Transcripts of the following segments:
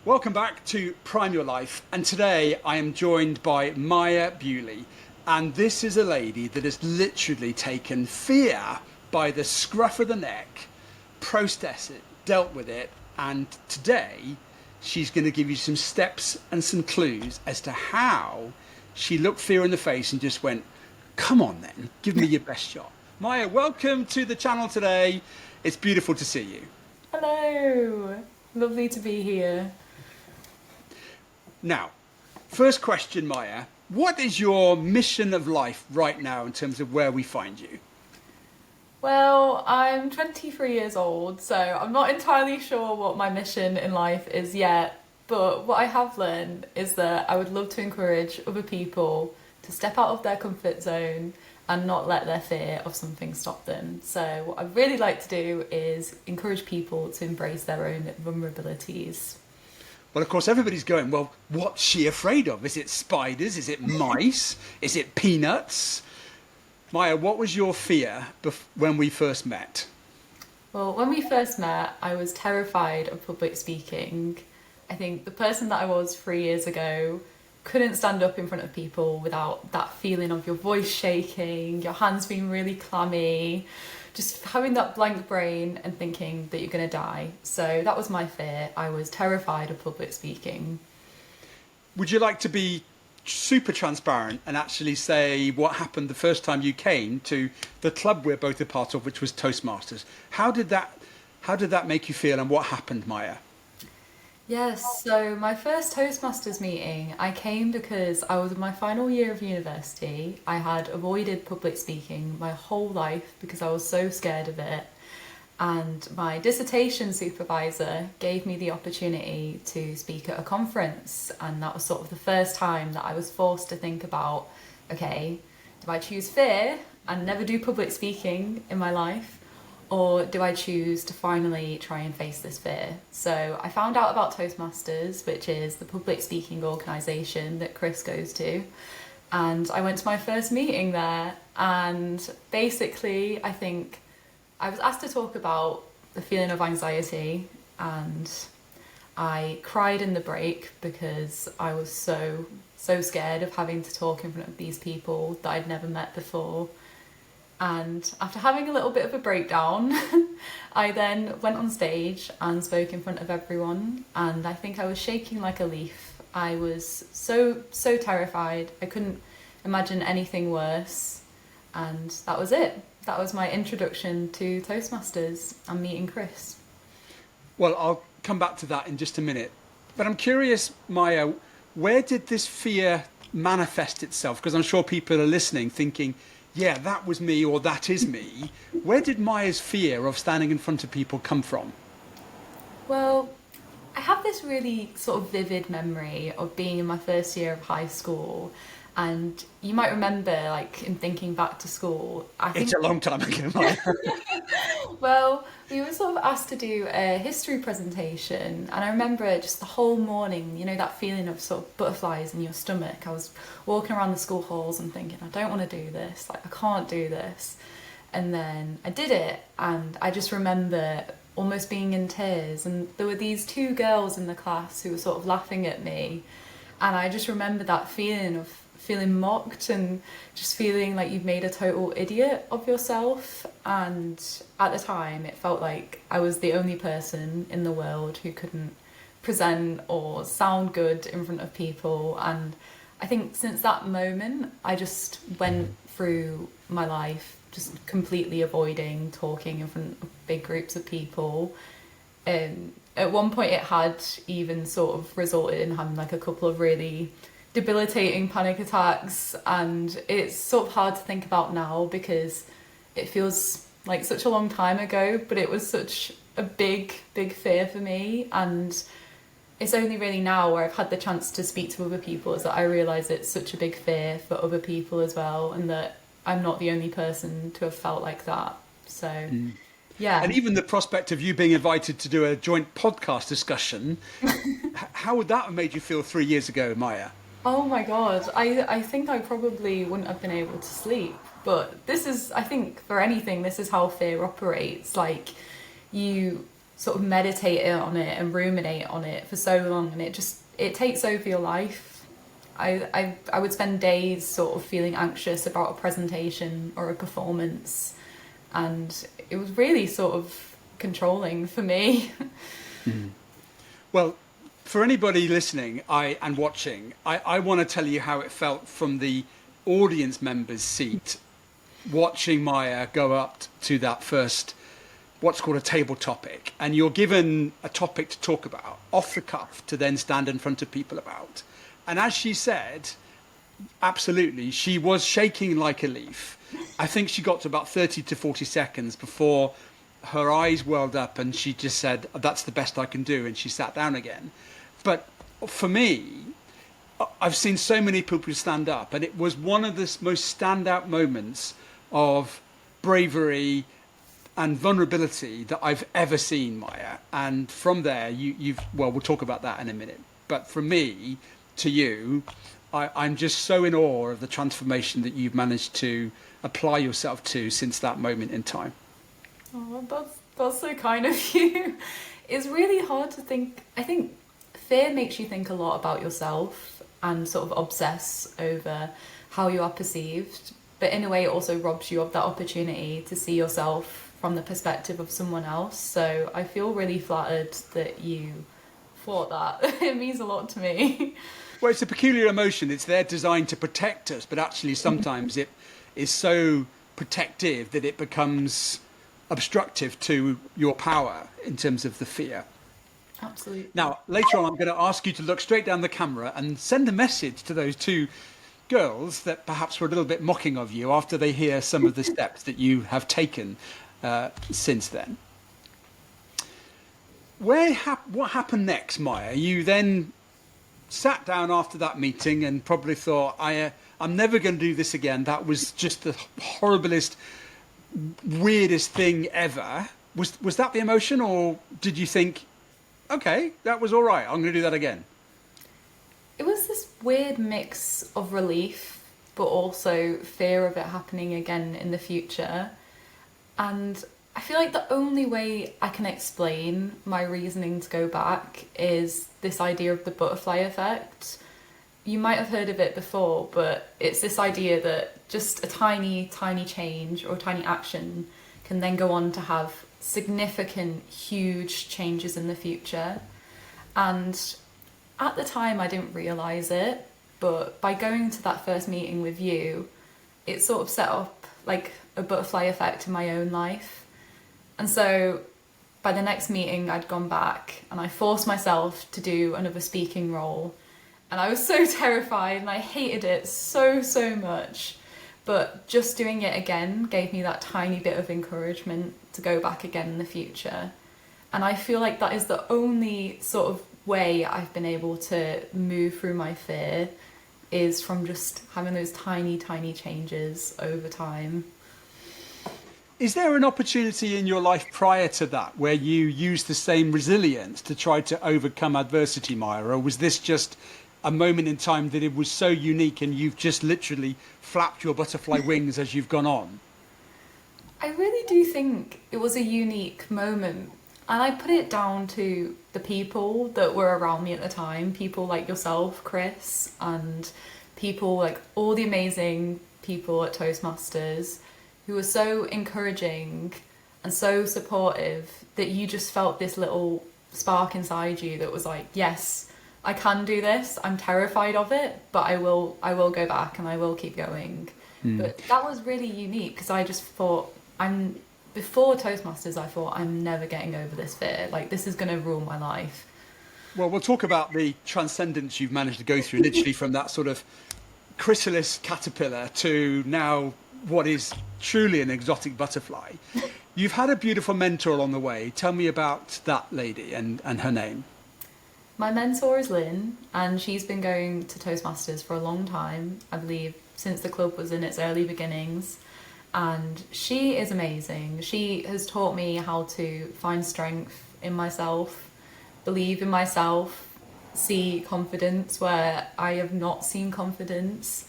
Welcome back to Prime Your Life, and today I am joined by Maya Bewley, and this is a lady that has literally taken fear by the scruff of the neck, processed it, dealt with it, and today she's going to give you some steps and some clues as to how she looked fear in the face and just went, "Come on then, give me your best shot." Maya, welcome to the channel today. It's beautiful to see you. Hello, lovely to be here. Now, first question, Maya. What is your mission of life right now in terms of where we find you? Well, I'm 23 years old, so I'm not entirely sure what my mission in life is yet, but what I have learned is that I would love to encourage other people to step out of their comfort zone and not let their fear of something stop them. So what I'd really like to do is encourage people to embrace their own vulnerabilities. Well, of course, everybody's going, well, what's she afraid of? Is it spiders? Is it mice? Is it peanuts? Maya, what was your fear when we first met? Well, when we first met, I was terrified of public speaking. I think the person that I was 3 years ago couldn't stand up in front of people without that feeling of your voice shaking, your hands being really clammy, just having that blank brain and thinking that you're going to die. So that was my fear. I was terrified of public speaking. Would you like to be super transparent and actually say what happened the first time you came to the club we're both a part of, which was Toastmasters? How did that make you feel, and what happened, Maya? Yes, so my first Toastmasters meeting, I came because I was in my final year of university. I had avoided public speaking my whole life because I was so scared of it. And my dissertation supervisor gave me the opportunity to speak at a conference. And that was sort of the first time that I was forced to think about, okay, do I choose fear and never do public speaking in my life? Or do I choose to finally try and face this fear? So I found out about Toastmasters, which is the public speaking organisation that Chris goes to. And I went to my first meeting there. And basically, I think I was asked to talk about the feeling of anxiety. And I cried in the break because I was so scared of having to talk in front of these people that I'd never met before. And after having a little bit of a breakdown, I then went on stage and spoke in front of everyone. And I think I was shaking like a leaf. I was so terrified. I couldn't imagine anything worse. And that was it. That was my introduction to Toastmasters and meeting Chris. Well, I'll come back to that in just a minute. But I'm curious, Maya, where did this fear manifest itself? Because I'm sure people are listening thinking, yeah, that was me, or that is me. Where did Maya's fear of standing in front of people come from? Well, I have this really sort of vivid memory of being in my first year of high school. And you might remember, like, in thinking back to school, I think, It's a long time ago, Maya. well, we were sort of asked to do a history presentation. And I remember just the whole morning, you know, that feeling of sort of butterflies in your stomach. I was walking around the school halls and thinking, I don't want to do this, like, I can't do this. And then I did it, and I just remember almost being in tears. And there were these two girls in the class who were sort of laughing at me. And I just remember that feeling of feeling mocked and just feeling like you've made a total idiot of yourself. And at the time, it felt like I was the only person in the world who couldn't present or sound good in front of people. And I think since that moment, I just went through my life just completely avoiding talking in front of big groups of people. At one point, it had even sort of resulted in having like a couple of really debilitating panic attacks, and it's sort of hard to think about now because it feels like such a long time ago, but it was such a big fear for me. And it's only really now where I've had the chance to speak to other people is that I realise it's such a big fear for other people as well, and that I'm not the only person to have felt like that. So yeah. And even the prospect of you being invited to do a joint podcast discussion, how would that have made you feel 3 years ago, Maya? Oh my God, I think I probably wouldn't have been able to sleep. But this is, I think for anything, this is how fear operates. Like, you sort of meditate on it and ruminate on it for so long, and it takes over your life. I would spend days sort of feeling anxious about a presentation or a performance, and it was really sort of controlling for me. Well, for anybody listening and watching, I want to tell you how it felt from the audience member's seat, watching Maya go up to that first, what's called a table topic, and you're given a topic to talk about off the cuff to then stand in front of people about. And as she said, absolutely, she was shaking like a leaf. I think she got to about 30 to 40 seconds before her eyes welled up and she just said, that's the best I can do, and she sat down again. But for me, I've seen so many people stand up, and it was one of the most standout moments of bravery and vulnerability that I've ever seen, Maya. And from there, well, we'll talk about that in a minute. But from me to you, I'm just so in awe of the transformation that you've managed to apply yourself to since that moment in time. Oh, that's so kind of you. It's really hard to think. I think fear makes you think a lot about yourself and sort of obsess over how you are perceived. But in a way, it also robs you of that opportunity to see yourself from the perspective of someone else. So I feel really flattered that you thought that. It means a lot to me. Well, it's a peculiar emotion. It's there designed to protect us, but actually sometimes it is so protective that it becomes obstructive to your power in terms of the fear. Absolutely. Now, later on, I'm going to ask you to look straight down the camera and send a message to those two girls that perhaps were a little bit mocking of you after they hear some of the steps that you have taken since then. What happened next, Maya? You then sat down after that meeting and probably thought, I'm never going to do this again. That was just the horriblest, weirdest thing ever. Was that the emotion, or did you think, okay, that was all right, I'm going to do that again? It was this weird mix of relief, but also fear of it happening again in the future. And I feel like the only way I can explain my reasoning to go back is this idea of the butterfly effect. You might have heard of it before, but it's this idea that just a tiny, tiny change or tiny action can then go on to have significant, huge changes in the future. And at the time, I didn't realise it, but by going to that first meeting with you, it sort of set up like a butterfly effect in my own life. And so by the next meeting, I'd gone back and I forced myself to do another speaking role. And I was so terrified and I hated it so, so much. But just doing it again gave me that tiny bit of encouragement to go back again in the future. And I feel like that is the only sort of way I've been able to move through my fear, is from just having those tiny, tiny changes over time. Is there an opportunity in your life prior to that where you used the same resilience to try to overcome adversity, Maya? Or was this just a moment in time that it was so unique and you've just literally flapped your butterfly wings as you've gone on? I really do think it was a unique moment. And I put it down to the people that were around me at the time, people like yourself, Chris, and people like all the amazing people at Toastmasters who were so encouraging and so supportive that you just felt this little spark inside you that was like, yes, I can do this. I'm terrified of it, but I will go back and I will keep going. But that was really unique because I just thought, before Toastmasters, I thought, I'm never getting over this fear. Like, this is going to rule my life. Well, we'll talk about the transcendence you've managed to go through, literally from that sort of chrysalis caterpillar to now what is truly an exotic butterfly. You've had a beautiful mentor along the way. Tell me about that lady and her name. My mentor is Lynn, and she's been going to Toastmasters for a long time, I believe, since the club was in its early beginnings. And she is amazing. She has taught me how to find strength in myself, believe in myself, see confidence where I have not seen confidence.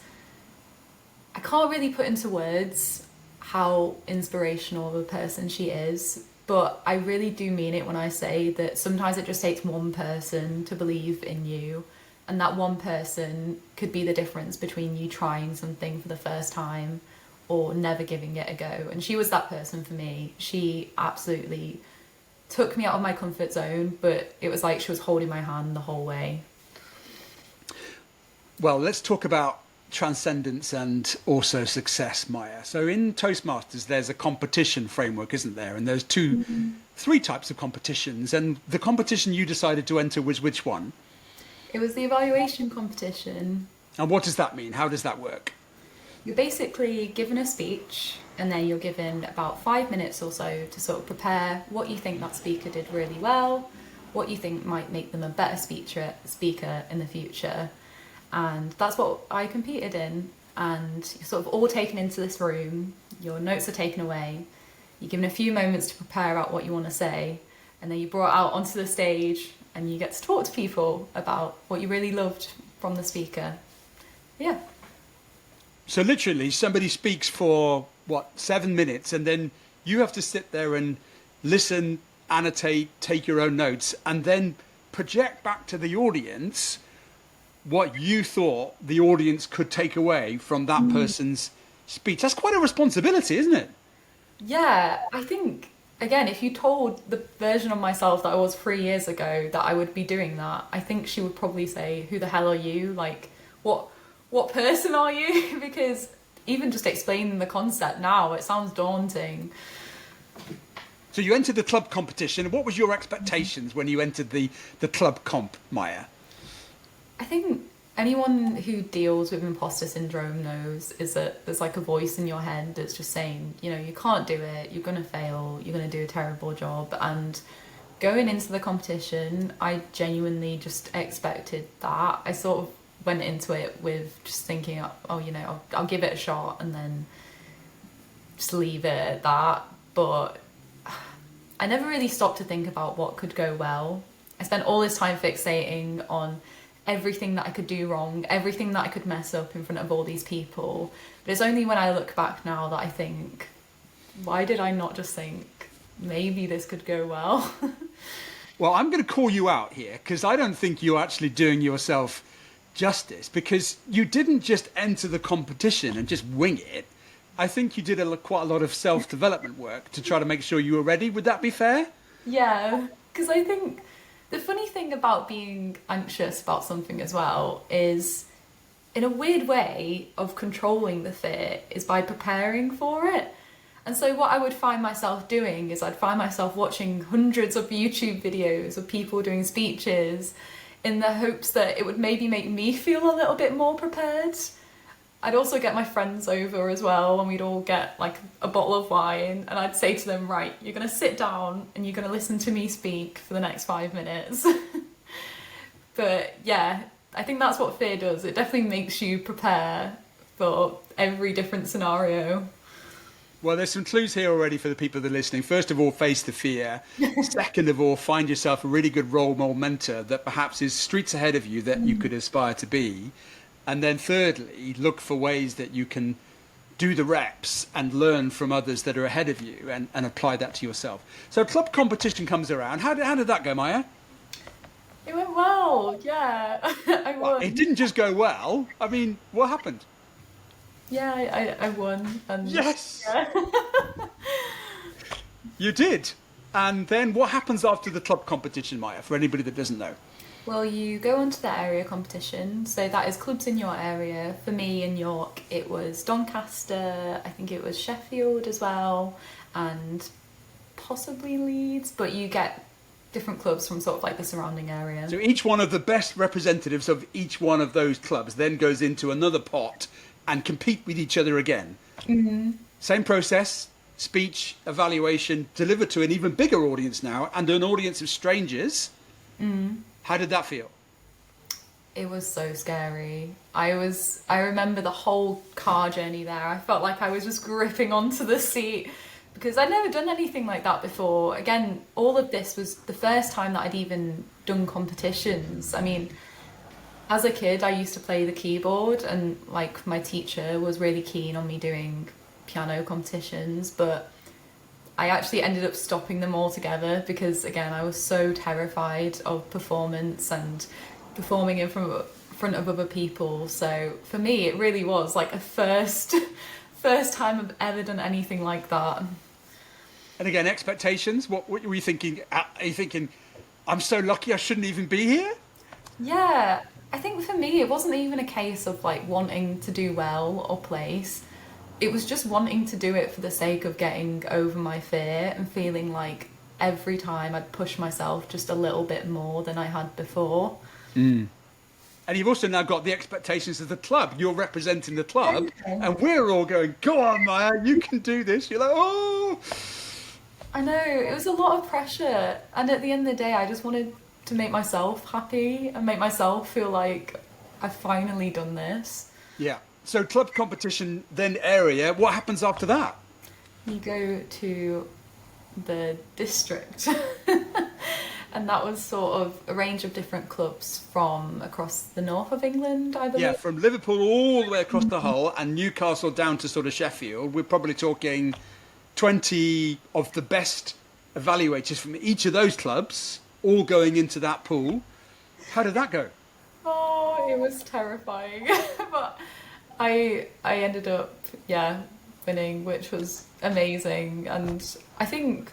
I can't really put into words how inspirational of a person she is, But I really do mean it when I say that sometimes it just takes one person to believe in you. And that one person could be the difference between you trying something for the first time or never giving it a go. And she was that person for me. She absolutely took me out of my comfort zone, but it was like she was holding my hand the whole way. Well, let's talk about transcendence and also success, Maya. So in Toastmasters, there's a competition framework, isn't there? And there's three types of competitions. And the competition you decided to enter was which one? It was the evaluation competition. And what does that mean? How does that work? You're basically given a speech, and then you're given about 5 minutes or so to sort of prepare what you think that speaker did really well, what you think might make them a better speaker in the future. And that's what I competed in. And you're sort of all taken into this room, your notes are taken away, you're given a few moments to prepare out what you want to say, and then you're brought out onto the stage and you get to talk to people about what you really loved from the speaker. Yeah. So literally somebody speaks for 7 minutes, and then you have to sit there and listen, annotate, take your own notes, and then project back to the audience what you thought the audience could take away from that person's speech. That's quite a responsibility, isn't it? Yeah, I think, again, if you told the version of myself that I was 3 years ago that I would be doing that, I think she would probably say, who the hell are you? Like, what person are you? Because even just explaining the concept now, it sounds daunting. So you entered the club competition. What was your expectations when you entered the club comp, Maya? I think anyone who deals with imposter syndrome knows is that there's like a voice in your head that's just saying, you know, you can't do it, you're going to fail, you're going to do a terrible job. And going into the competition, I genuinely just expected that. I sort of went into it with just thinking, oh, you know, I'll give it a shot and then just leave it at that. But I never really stopped to think about what could go well. I spent all this time fixating on everything that I could do wrong, everything that I could mess up in front of all these people. But it's only when I look back now that I think, why did I not just think, maybe this could go well? Well, I'm going to call you out here because I don't think you're actually doing yourself justice, because you didn't just enter the competition and just wing it. I think you did quite a lot of self-development work to try to make sure you were ready. Would that be fair? Yeah, because I think the funny thing about being anxious about something as well is, in a weird way of controlling the fear, is by preparing for it. And so what I would find myself doing is I'd find myself watching hundreds of YouTube videos of people doing speeches in the hopes that it would maybe make me feel a little bit more prepared. I'd also get my friends over as well, and we'd all get like a bottle of wine, and I'd say to them, right, you're going to sit down and you're going to listen to me speak for the next 5 minutes. But yeah, I think that's what fear does. It definitely makes you prepare for every different scenario. Well, there's some clues here already for the people that are listening. First of all, face the fear. Second of all, find yourself a really good role model mentor that perhaps is streets ahead of you that you could aspire to be. And then thirdly, look for ways that you can do the reps and learn from others that are ahead of you and apply that to yourself. So club competition comes around. How did that go, Maya? It went well, yeah. I won. Well, it didn't just go well. I mean, what happened? Yeah, I won. And yes! Yeah. You did. And then what happens after the club competition, Maya, for anybody that doesn't know? Well, you go on to the area competition, so that is clubs in your area. For me in York, it was Doncaster, I think it was Sheffield as well, and possibly Leeds, but you get different clubs from sort of like the surrounding area. So each one of the best representatives of each one of those clubs then goes into another pot and compete with each other again. Mm-hmm. Same process, speech, evaluation, delivered to an even bigger audience now, and an audience of strangers. Mm. How did that feel? It was so scary. I remember the whole car journey there. I felt like I was just gripping onto the seat because I'd never done anything like that before. Again, all of this was the first time that I'd even done competitions. I mean, as a kid, I used to play the keyboard, and like my teacher was really keen on me doing piano competitions, but I actually ended up stopping them altogether because, again, I was so terrified of performance and performing in front of other people. So for me, it really was like a first time I've ever done anything like that. And again, expectations. What were you thinking? Are you thinking, I'm so lucky I shouldn't even be here? Yeah, I think for me, it wasn't even a case of like wanting to do well or place. It was just wanting to do it for the sake of getting over my fear and feeling like every time I'd push myself just a little bit more than I had before. And you've also now got the expectations of the club. You're representing the club, Okay. and we're all going, "Go on, Maya, you can do this." You're like, "Oh." I know, it was a lot of pressure. And at the end of the day, I just wanted to make myself happy and make myself feel like I've finally done this. Yeah. So club competition, then area. What happens after that? You go to the district. And that was sort of a range of different clubs from across the north of England, I Yeah, believe. from Liverpool all the way across the Hull and Newcastle down to sort of Sheffield. We're probably talking 20 of the best evaluators from each of those clubs all going into that pool. How did that go? Oh, it was terrifying. But I ended up, yeah, winning, which was amazing. And I think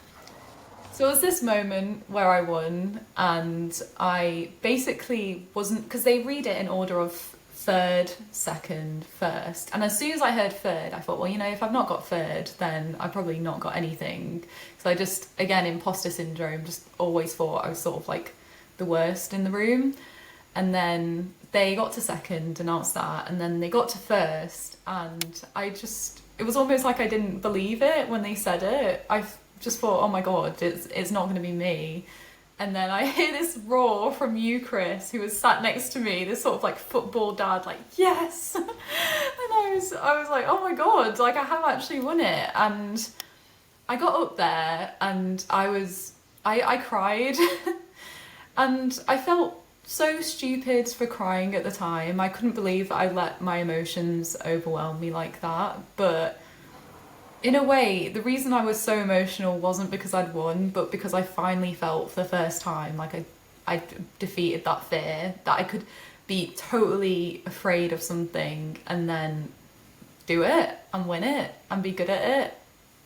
so. It was this moment where I won, and I basically wasn't, because they read it in order of third, second, first. And as soon as I heard third, I thought, well, if I've not got third, then I've probably not got anything. So I just, again, imposter syndrome, just always thought I was sort of like the worst in the room. And then they got to second, announced that, and then they got to first, and it was almost like I didn't believe it when they said it. Just thought, oh my god, it's not going to be me. And then I hear this roar from you, Chris, who was sat next to me, this sort of like football dad, like, yes! And I was like, oh my god, like I have actually won it. And I got up there and I cried. And I felt so stupid for crying at the time. I couldn't believe that I let my emotions overwhelm me like that. But in a way, the reason I was so emotional wasn't because I'd won, but because I finally felt for the first time like I defeated that fear, that I could be totally afraid of something and then do it and win it and be good at it.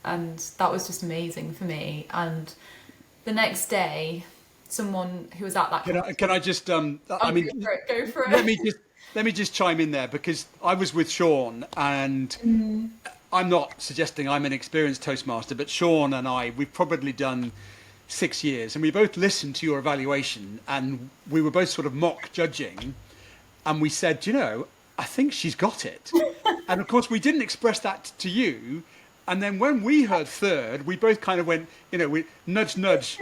And that was just amazing for me. And the next day, someone who was at that Can I just I mean, go for let it. me just let me just chime in there because I was with Sean and I'm not suggesting I'm an experienced Toastmaster, but Sean and we've probably done 6 years and we both listened to your evaluation and we were both sort of mock judging and we said, I think she's got it. And of course we didn't express that to you. And then when we heard third, we both kind of went, we nudge, nudge.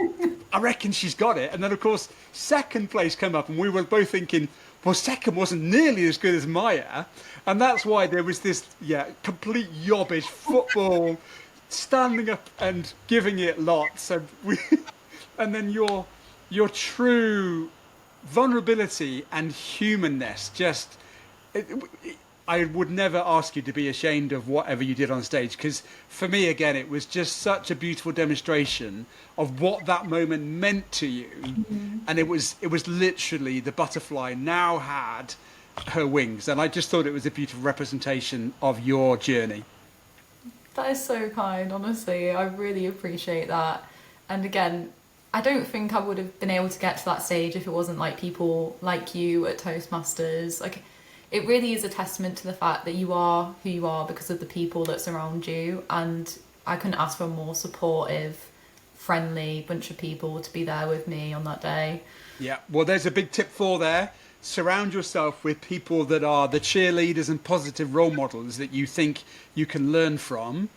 I reckon she's got it. And then, of course, second place came up and we were both thinking, well, second wasn't nearly as good as Maya. And that's why there was this, complete yobbish football, standing up and giving it lots. And then your true vulnerability and humanness just... I would never ask you to be ashamed of whatever you did on stage because for me, again, it was just such a beautiful demonstration of what that moment meant to you. And it was literally the butterfly now had her wings. And I just thought it was a beautiful representation of your journey. That is so kind, honestly. I really appreciate that. And again, I don't think I would have been able to get to that stage if it wasn't like people like you at Toastmasters. Like, it really is a testament to the fact that you are who you are because of the people that surround you. And I couldn't ask for a more supportive, friendly bunch of people to be there with me on that day. Yeah, well, there's a big tip for there. Surround yourself with people that are the cheerleaders and positive role models that you think you can learn from,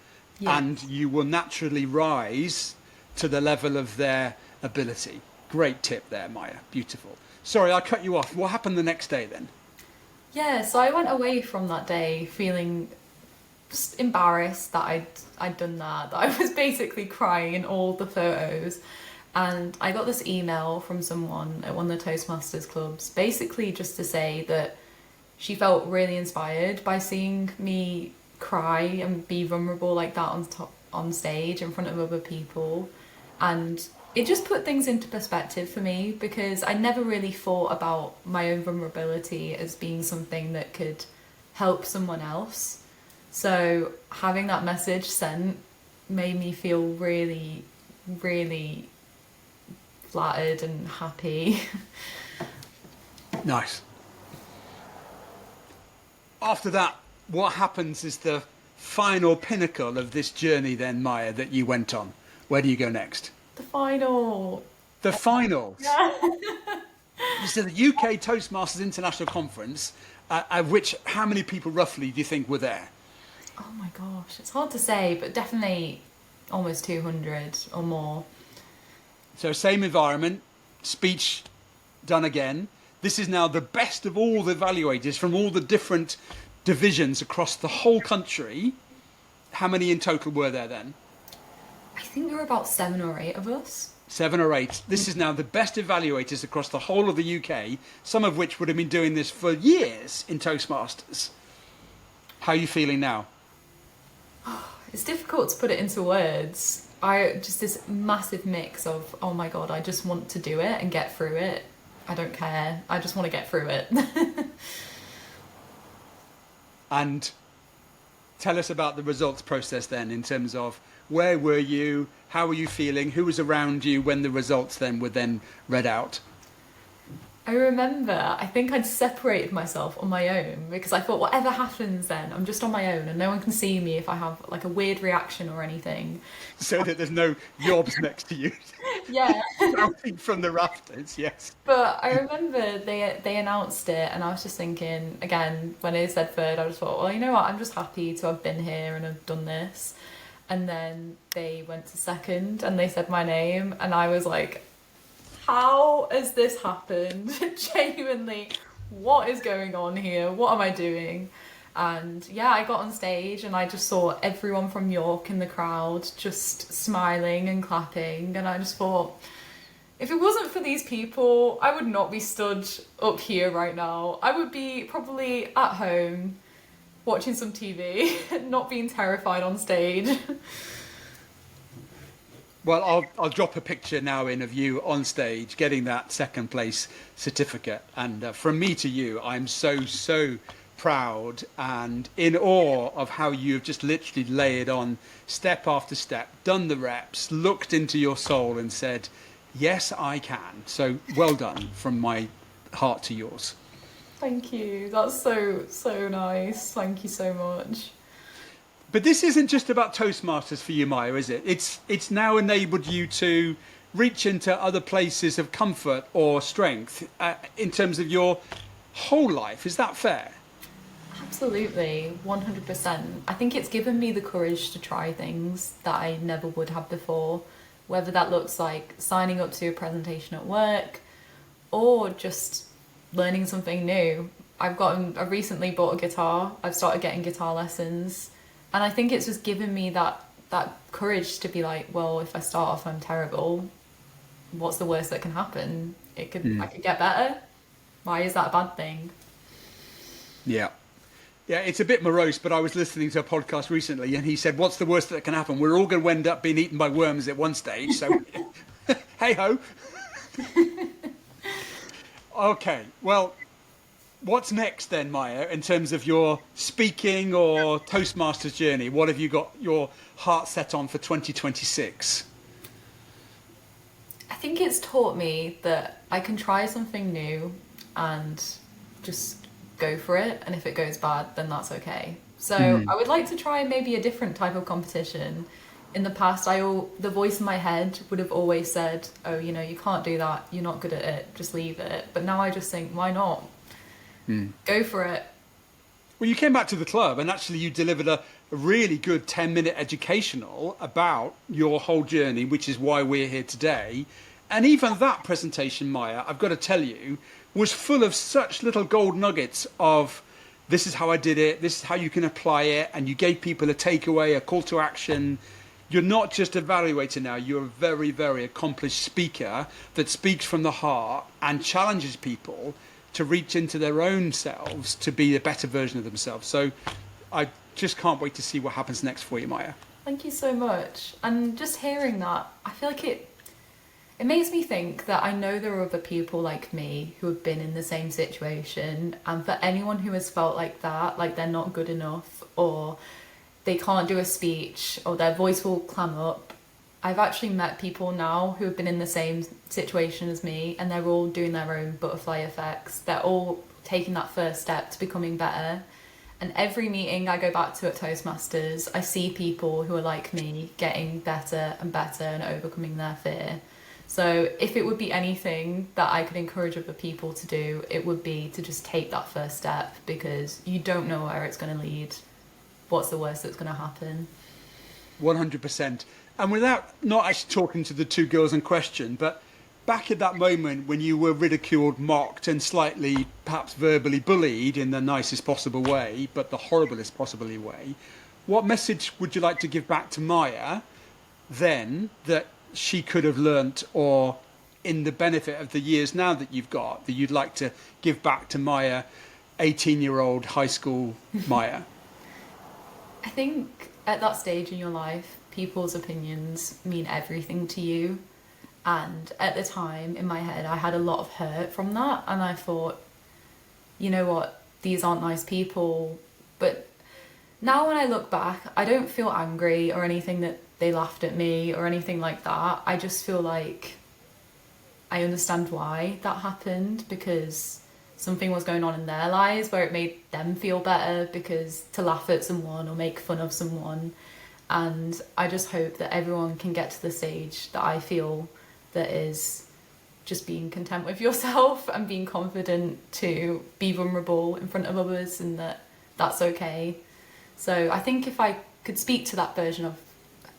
and you will naturally rise to the level of their ability. Great tip there, Maya. Beautiful. Sorry, I cut you off. What happened the next day then? Yeah, so I went away from that day feeling just embarrassed that I'd done that I was basically crying in all the photos. And I got this email from someone at one of the Toastmasters clubs, basically just to say that she felt really inspired by seeing me cry and be vulnerable like that on stage in front of other people. And it just put things into perspective for me, because I never really thought about my own vulnerability as being something that could help someone else. So having that message sent made me feel really, really flattered and happy. Nice. After that, what happens is the final pinnacle of this journey then, Maya, that you went on. Where do you go next? The final. The finals. Yeah. You said the UK Toastmasters International Conference, of which how many people roughly do you think were there? Oh my gosh, it's hard to say, but definitely almost 200 or more. So same environment, speech done again. This is now the best of all the evaluators from all the different divisions across the whole country. How many in total were there then? I think there were about 7 or 8 of us. 7 or 8. This is now the best evaluators across the whole of the UK, some of which would have been doing this for years in Toastmasters. How are you feeling now? It's difficult to put it into words. Just this massive mix of, oh my God, I just want to do it and get through it. I don't care. I just want to get through it. And tell us about the results process then, in terms of where were you, how were you feeling, who was around you when the results then were then read out? I remember, I think I'd separated myself on my own, because I thought whatever happens then, I'm just on my own and no one can see me if I have like a weird reaction or anything. So that there's no yobs next to you. Yeah. Shouting from the rafters, yes. But I remember they announced it, and I was just thinking, again, when they said third, I just thought, well, you know what, I'm just happy to have been here and have done this. And then they went to second and they said my name, and I was like, how has this happened? Genuinely, what is going on here? What am I doing? And yeah, I got on stage and I just saw everyone from York in the crowd just smiling and clapping, and I just thought, if it wasn't for these people, I would not be stood up here right now. I would be probably at home watching some TV, not being terrified on stage. Well, I'll drop a picture now in of you on stage getting that second place certificate. And from me to you, I'm so proud and in awe of how you've just literally layered on step after step, done the reps, looked into your soul and said, yes, I can. So well done from my heart to yours. Thank you. That's so nice. Thank you so much. But this isn't just about Toastmasters for you, Maya, is it? It's now enabled you to reach into other places of comfort or strength in terms of your whole life. Is that fair? Absolutely, 100%. I think it's given me the courage to try things that I never would have before, whether that looks like signing up to a presentation at work or just learning something new. I recently bought a guitar. I've started getting guitar lessons. And I think it's just given me that courage to be like, well, if I start off I'm terrible, what's the worst that can happen? I could get better. Why is that a bad thing? Yeah. Yeah, it's a bit morose, but I was listening to a podcast recently and he said, what's the worst that can happen? We're all going to end up being eaten by worms at one stage. So, hey-ho. Okay, well, what's next then, Maya, in terms of your speaking or Toastmasters journey? What have you got your heart set on for 2026? I think it's taught me that I can try something new and just go for it. And if it goes bad, then that's okay. So I would like to try maybe a different type of competition. In the past, the voice in my head would have always said, oh, you know, you can't do that. You're not good at it. Just leave it. But now I just think, why not? Go for it. Well, you came back to the club and actually you delivered a really good 10-minute educational about your whole journey, which is why we're here today. And even that presentation, Maya, I've got to tell you, was full of such little gold nuggets of this is how I did it, this is how you can apply it, and you gave people a takeaway, a call to action. You're not just an evaluator now, you're a very, very accomplished speaker that speaks from the heart and challenges people to reach into their own selves to be a better version of themselves. So I just can't wait to see what happens next for you, Maya. Thank you so much. And just hearing that, I feel like it makes me think that I know there are other people like me who have been in the same situation, and for anyone who has felt like that, like they're not good enough, or they can't do a speech, or their voice will clam up, I've actually met people now who have been in the same situation as me, and they're all doing their own butterfly effects. They're all taking that first step to becoming better. And every meeting I go back to at Toastmasters, I see people who are like me getting better and better and overcoming their fear. So if it would be anything that I could encourage other people to do, it would be to just take that first step, because you don't know where it's going to lead. What's the worst that's going to happen? 100%. And without not actually talking to the two girls in question, but back at that moment when you were ridiculed, mocked, and slightly perhaps verbally bullied in the nicest possible way, but the horriblest possible way, what message would you like to give back to Maya then that she could have learnt, or in the benefit of the years now that you've got, that you'd like to give back to Maya, 18-year-old high school Maya? I think at that stage in your life, people's opinions mean everything to you. And at the time, in my head, I had a lot of hurt from that. And I thought, you know what, these aren't nice people. But now when I look back, I don't feel angry or anything that they laughed at me or anything like that. I just feel like I understand why that happened, because something was going on in their lives where it made them feel better, because to laugh at someone or make fun of someone. And I just hope that everyone can get to the stage that I feel, that is just being content with yourself and being confident to be vulnerable in front of others, and that that's okay. So I think if I could speak to that version of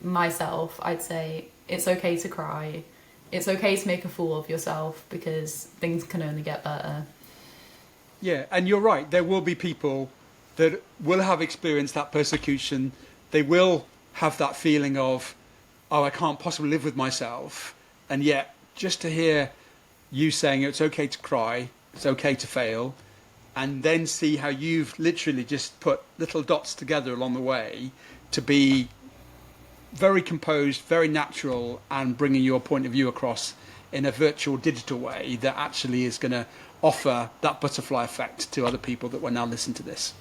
myself, I'd say it's okay to cry. It's okay to make a fool of yourself, because things can only get better. Yeah, and you're right. There will be people that will have experienced that persecution. They will have that feeling of, oh, I can't possibly live with myself. And yet, just to hear you saying it's okay to cry, it's okay to fail, and then see how you've literally just put little dots together along the way to be very composed, very natural, and bringing your point of view across in a virtual digital way that actually is going to offer that butterfly effect to other people that will now listen to this.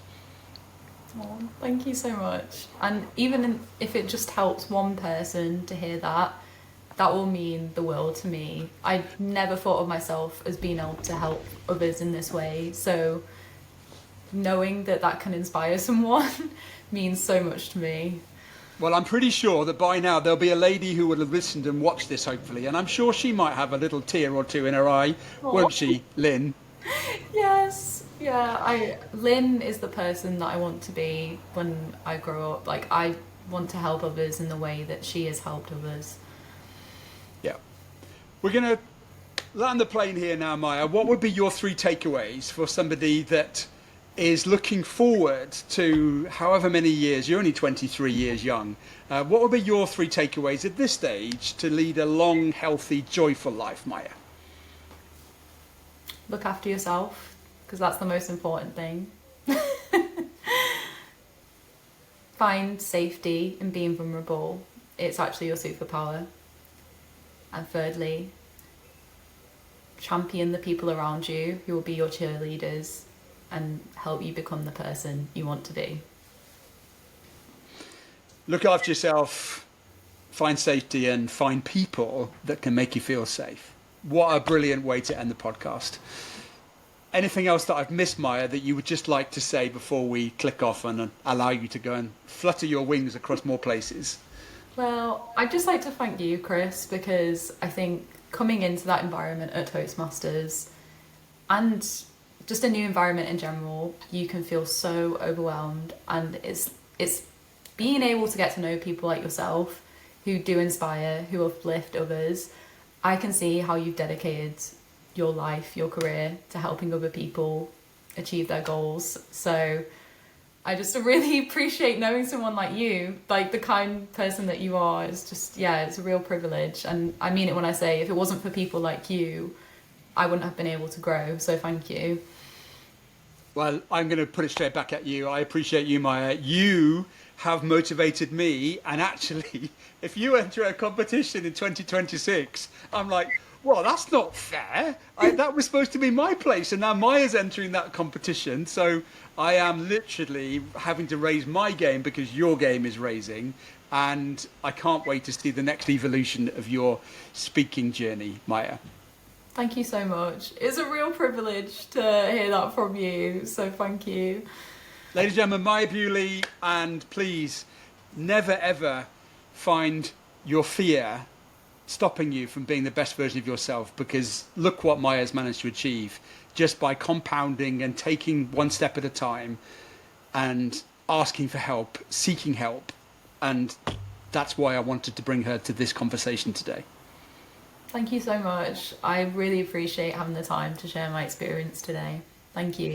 Oh, thank you so much. And even if it just helps one person to hear that, that will mean the world to me. I never thought of myself as being able to help others in this way. So knowing that that can inspire someone means so much to me. Well, I'm pretty sure that by now there'll be a lady who will have listened and watched this, hopefully, and I'm sure she might have a little tear or two in her eye, won't she, Lynn? Yes. Yeah, Lynn is the person that I want to be when I grow up. Like, I want to help others in the way that she has helped others. Yeah. We're going to land the plane here now, Maya. What would be your 3 takeaways for somebody that is looking forward to however many years, you're only 23 years young, what would be your 3 takeaways at this stage to lead a long, healthy, joyful life, Maya? Look after yourself, because that's the most important thing. Find safety in being vulnerable. It's actually your superpower. And thirdly, champion the people around you who will be your cheerleaders and help you become the person you want to be. Look after yourself, find safety, and find people that can make you feel safe. What a brilliant way to end the podcast. Anything else that I've missed, Maya, that you would just like to say before we click off and allow you to go and flutter your wings across more places? Well, I'd just like to thank you, Chris, because I think coming into that environment at Toastmasters and just a new environment in general, you can feel so overwhelmed, and it's being able to get to know people like yourself who do inspire, who uplift others. I can see how you've dedicated your life, your career to helping other people achieve their goals. So I just really appreciate knowing someone like you, like the kind person that you are. It's just, yeah, it's a real privilege. And I mean it when I say, if it wasn't for people like you, I wouldn't have been able to grow. So thank you. Well, I'm going to put it straight back at you. I appreciate you, Maya. You have motivated me. And actually, if you enter a competition in 2026, I'm like, well, that's not fair. That was supposed to be my place, and now Maya's entering that competition. So I am literally having to raise my game because your game is raising. And I can't wait to see the next evolution of your speaking journey, Maya. Thank you so much. It's a real privilege to hear that from you. So thank you. Ladies and gentlemen, Maya Bewley, and please never ever find your fear stopping you from being the best version of yourself, because look what Maya's managed to achieve just by compounding and taking one step at a time and asking for help, seeking help. And that's why I wanted to bring her to this conversation today. Thank you so much. I really appreciate having the time to share my experience today. Thank you.